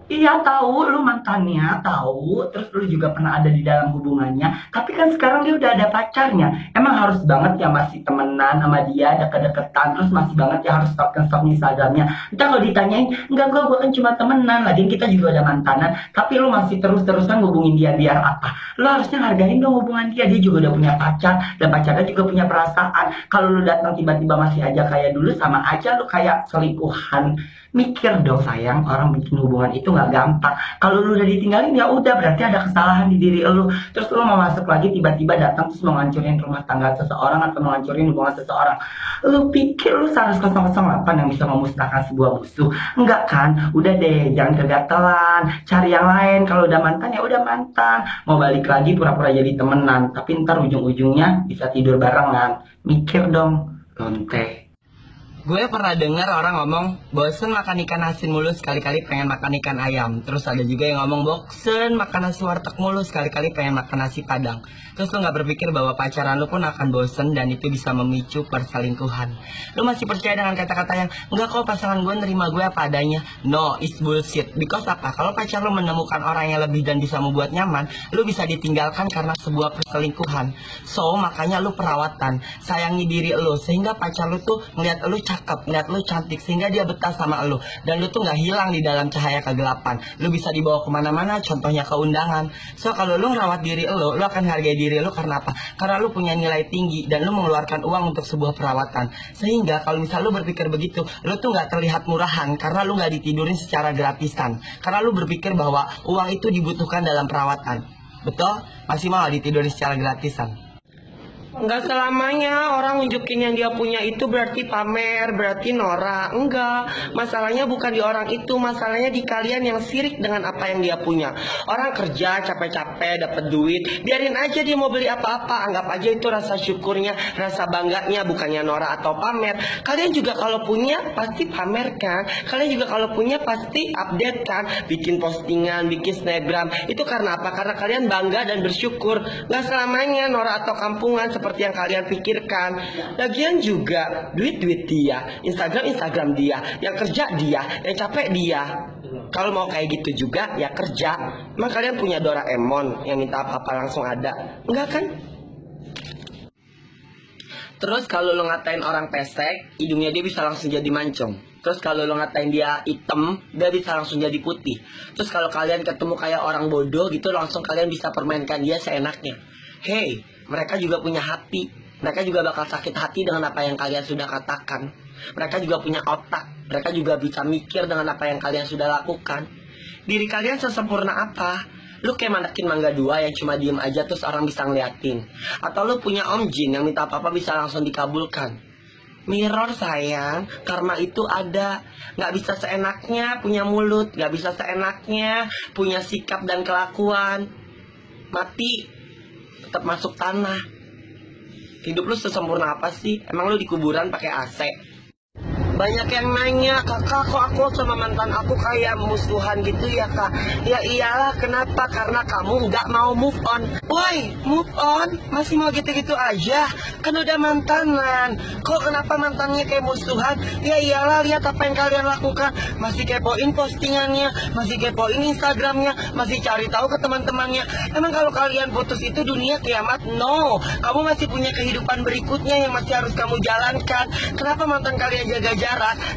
Iya tahu, lu mantannya tahu, terus lu juga pernah ada di dalam hubungannya. Tapi kan sekarang dia udah ada pacarnya. Emang harus banget ya masih temenan sama dia, deket-deketan, terus masih banget ya harus stalk Instagramnya. Entah kalau ditanyain, enggak gua kan cuma temenan. Lagian kita juga ada mantanan. Tapi lu masih terus-terusan hubungin dia biar apa? Lu harusnya hargain dong hubungan dia. Dia juga udah punya pacar dan pacarnya juga punya perasaan. Kalau lu datang tiba-tiba masih aja kayak dulu, sama aja lu kayak selingkuhan. Mikir dong sayang, orang bikin hubungan itu nggak gampang. Kalau lu udah ditinggalin ya udah berarti ada kesalahan di diri lu. Terus lu mau masuk lagi tiba-tiba datang terus mau ngancurin rumah tangga seseorang atau mau ngancurin hubungan seseorang. Lu pikir lu 108 yang bisa memusnahkan sebuah musuh? Enggak kan? Udah deh, jangan kegatelan. Cari yang lain. Kalau udah mantan ya udah mantan. Mau balik lagi pura-pura jadi temenan, tapi ntar ujung-ujungnya bisa tidur barengan. Mikir dong, lonte. Gue pernah dengar orang ngomong, bosen makan ikan asin mulu, sekali-kali pengen makan ikan ayam. Terus ada juga yang ngomong, bosen makan nasi warteg mulu, sekali-kali pengen makan nasi padang. Terus lu gak berpikir bahwa pacaran lu pun akan bosen dan itu bisa memicu perselingkuhan. Lu masih percaya dengan kata-kata yang, enggak kok pasangan gue nerima gue apa adanya. No, it's bullshit. Because apa? Kalau pacar lu menemukan orang yang lebih dan bisa membuat nyaman, lu bisa ditinggalkan karena sebuah perselingkuhan. So, makanya lu perawatan, sayangi diri lu, sehingga pacar lu tuh ngeliat lu cakep, ngeliat lu cantik, sehingga dia betah sama lu. Dan lu tuh gak hilang di dalam cahaya kegelapan. Lu bisa dibawa kemana-mana, contohnya ke undangan. So, kalau lu ngerawat diri lu akan hargai diri lu karena apa? Karena lu punya nilai tinggi dan lu mengeluarkan uang untuk sebuah perawatan. Sehingga kalau misal lu berpikir begitu, lu tuh gak terlihat murahan karena lu gak ditidurin secara gratisan. Karena lu berpikir bahwa uang itu dibutuhkan dalam perawatan. Betul? Masih mau ditidurin secara gratisan? Enggak selamanya orang nunjukin yang dia punya itu berarti pamer, berarti norak. Enggak, masalahnya bukan di orang itu, masalahnya di kalian yang sirik dengan apa yang dia punya. Orang kerja capek-capek dapat duit, biarin aja dia mau beli apa-apa, anggap aja itu rasa syukurnya, rasa bangganya, bukannya norak atau pamer. Kalian juga kalau punya pasti pamer kan, kalian juga kalau punya pasti update kan, bikin postingan, bikin snapgram. Itu karena apa? Karena kalian bangga dan bersyukur. Enggak selamanya norak atau kampungan seperti yang kalian pikirkan. Lagian juga duit dia, Instagram dia, yang kerja dia, yang capek dia. Kalau mau kayak gitu juga ya kerja. Emang kalian punya Doraemon yang minta apa-apa langsung ada? Enggak kan? Terus kalau lo ngatain orang pesek, hidungnya dia bisa langsung jadi mancung. Terus kalau lo ngatain dia hitam, dia bisa langsung jadi putih. Terus kalau kalian ketemu kayak orang bodoh gitu, langsung kalian bisa permainkan dia seenaknya. Hey, mereka juga punya hati. Mereka juga bakal sakit hati dengan apa yang kalian sudah katakan. Mereka juga punya otak. Mereka juga bisa mikir dengan apa yang kalian sudah lakukan. Diri kalian sesempurna apa? Lu kayak manakin mangga dua yang cuma diem aja terus orang bisa ngeliatin. Atau lu punya om jin yang minta apa-apa bisa langsung dikabulkan. Mirror sayang, karma itu ada. Gak bisa seenaknya punya mulut, gak bisa seenaknya punya sikap dan kelakuan. Mati tetap masuk tanah. Hidup lu sesempurna apa sih? Emang lu di kuburan pakai AC? Banyak yang nanya, kakak kok aku sama mantan aku kayak musuhan gitu ya kak? Ya iyalah, kenapa? Karena kamu nggak mau move on. Woi, move on? Masih mau gitu-gitu aja? Kan udah mantanan. Kok kenapa mantannya kayak musuhan? Ya iyalah, lihat apa yang kalian lakukan. Masih kepoin postingannya, masih kepoin Instagramnya, masih cari tahu ke teman-temannya. Emang kalau kalian putus itu dunia kiamat? No, kamu masih punya kehidupan berikutnya yang masih harus kamu jalankan. Kenapa mantan kalian jaga jarak?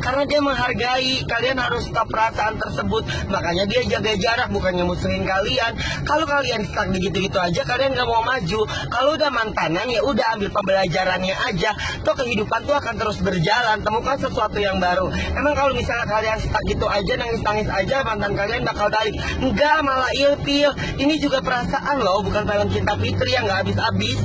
Karena dia menghargai. Kalian harus stop perasaan tersebut. Makanya dia jaga jarak, bukannya musuhin kalian. Kalau kalian stuck gitu-gitu aja, kalian gak mau maju. Kalau udah mantanan ya udah ambil pembelajarannya aja. Toh kehidupan tuh akan terus berjalan. Temukan sesuatu yang baru. Emang kalau misalnya kalian stuck gitu aja, nangis-nangis aja, mantan kalian bakal balik? Enggak, malah ilfil. Ini juga perasaan loh, bukan film cinta Fitri yang gak habis-habis.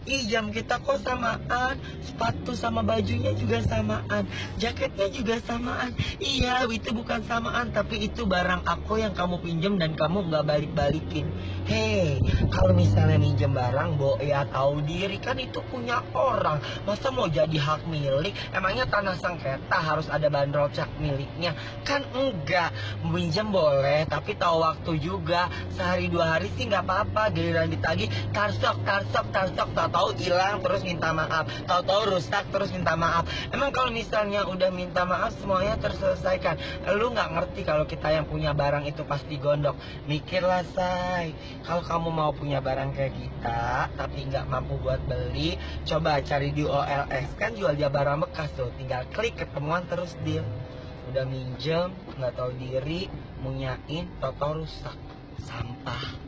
Ih, jam kita kok samaan, sepatu sama bajunya juga samaan, jaketnya juga samaan. Iya, itu bukan samaan, tapi itu barang aku yang kamu pinjem dan kamu nggak balik-balikin. Hei, kalau misalnya minjem barang, Bo, ya tahu diri kan itu punya orang. Masa mau jadi hak milik? Emangnya tanah sengketa harus ada bandrol cak miliknya? Kan enggak, minjem boleh, tapi tahu waktu juga. Sehari dua hari sih nggak apa-apa, giliran ditagih, tarsok, tarsok, tarsok, tahu-tahu hilang terus minta maaf, tahu-tahu rusak terus minta maaf. Emang kalau misalnya udah minta maaf semuanya terselesaikan? Lu nggak ngerti kalau kita yang punya barang itu pasti gondok. Mikirlah say, kalau kamu mau punya barang kayak kita tapi nggak mampu buat beli, coba cari di OLX, kan jual dia barang bekas tuh, tinggal klik ketemuan terus deal. Udah minjem, nggak tahu diri, munyain, tahu-tahu rusak, sampah.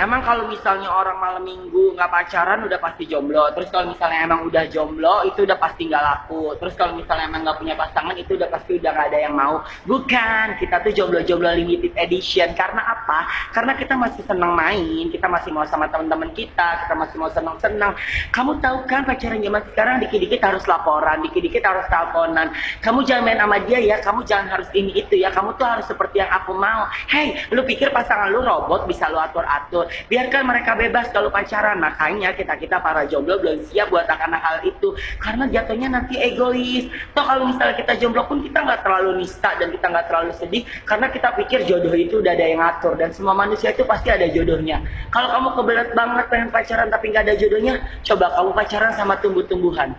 Emang kalau misalnya orang malam minggu nggak pacaran udah pasti jomblo. Terus kalau misalnya emang udah jomblo itu udah pasti nggak laku. Terus kalau misalnya emang nggak punya pasangan itu udah pasti udah nggak ada yang mau. Bukan, kita tuh jomblo-jomblo limited edition. Karena apa? Karena kita masih senang main, kita masih mau sama teman-teman kita masih mau senang-senang. Kamu tahu kan pacaran zaman sekarang dikit-dikit harus laporan, dikit-dikit harus teleponan. Kamu jangan main sama dia ya, kamu jangan harus ini itu ya. Kamu tuh harus seperti yang aku mau. Hey, lu pikir pasangan lu robot bisa lu atur-atur? Biarkan mereka bebas kalau pacaran. Makanya kita para jomblo belum siap buat akan hal itu, karena jatuhnya nanti egois. Toh kalau misalnya kita jomblo pun kita nggak terlalu nista dan kita nggak terlalu sedih, karena kita pikir jodoh itu udah ada yang ngatur dan semua manusia itu pasti ada jodohnya. Kalau kamu kebelet banget pengen pacaran tapi nggak ada jodohnya, coba kamu pacaran sama tumbuh-tumbuhan.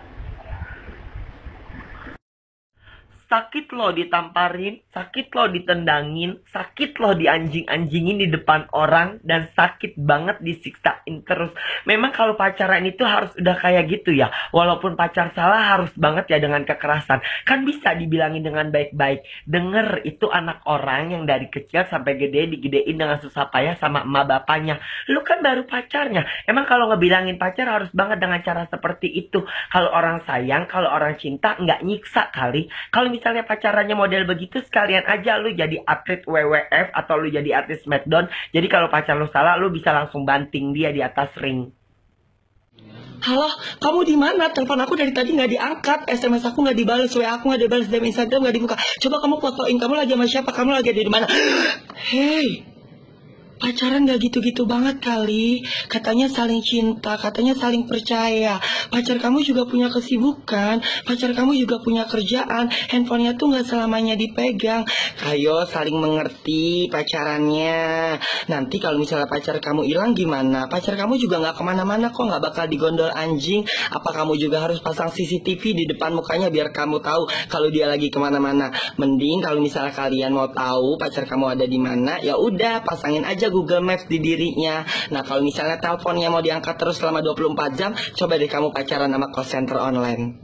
Sakit loh ditamparin, sakit loh ditendangin, sakit loh dianjing-anjingin di depan orang, dan sakit banget disiksain terus. Memang kalau pacaran itu harus udah kayak gitu ya. Walaupun pacar salah harus banget ya dengan kekerasan. Kan bisa dibilangin dengan baik-baik. Denger itu anak orang yang dari kecil sampai gede digedein dengan susah payah sama emak bapaknya. Lu kan baru pacarnya. Emang kalau ngebilangin pacar harus banget dengan cara seperti itu. Kalau orang sayang, kalau orang cinta nggak nyiksa kali. Kalau misalnya pacarannya model begitu, sekalian aja lu jadi atlet WWF atau lu jadi artis Smackdown. Jadi kalau pacar lu salah, lu bisa langsung banting dia di atas ring. Halo, kamu di mana? Telepon aku dari tadi nggak diangkat, SMS aku nggak dibalas, WA aku nggak dibalas, DM Instagram nggak dibuka. Coba kamu fotoin, kamu lagi sama siapa? Kamu lagi ada di mana? Hey, pacaran gak gitu-gitu banget kali. Katanya saling cinta, katanya saling percaya. Pacar kamu juga punya kesibukan, pacar kamu juga punya kerjaan, handphonenya tuh gak selamanya dipegang. Ayo saling mengerti pacarannya. Nanti kalau misalnya pacar kamu hilang gimana? Pacar kamu juga gak kemana-mana kok, gak bakal digondol anjing. Apa kamu juga harus pasang CCTV di depan mukanya biar kamu tahu kalau dia lagi kemana-mana? Mending kalau misalnya kalian mau tahu pacar kamu ada di mana, ya udah pasangin aja Google Maps di dirinya. Nah kalau misalnya teleponnya mau diangkat terus selama 24 jam, coba deh kamu pacaran sama call center online.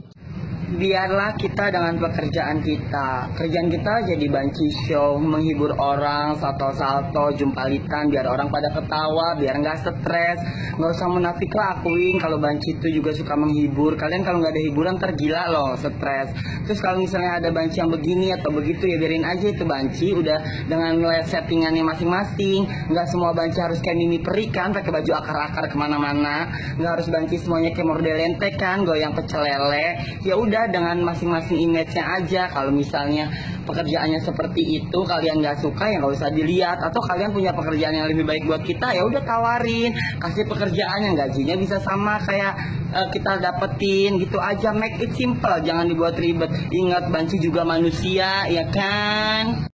Biarlah kita dengan pekerjaan kita. Kerjaan kita jadi banci show, menghibur orang, salto-salto, jumpalitan, biar orang pada ketawa, biar nggak stres. Nggak usah munafik lah, akuin kalau banci itu juga suka menghibur. Kalian kalau nggak ada hiburan tergila loh, stres. Terus kalau misalnya ada banci yang begini atau begitu, ya biarin aja itu banci udah dengan settingannya masing-masing. Nggak semua banci harus kayak Mimi Peri kan, pakai baju akar-akar kemana-mana. Nggak harus banci semuanya kayak Mordelente kan, goyang pecel lele. Ya udah dengan masing-masing image-nya aja. Kalau misalnya pekerjaannya seperti itu kalian nggak suka, ya nggak usah dilihat. Atau kalian punya pekerjaan yang lebih baik buat kita, ya udah tawarin, kasih pekerjaan yang gajinya bisa sama kayak kita dapetin gitu aja. Make it simple, jangan dibuat ribet. Ingat banci juga manusia, ya kan?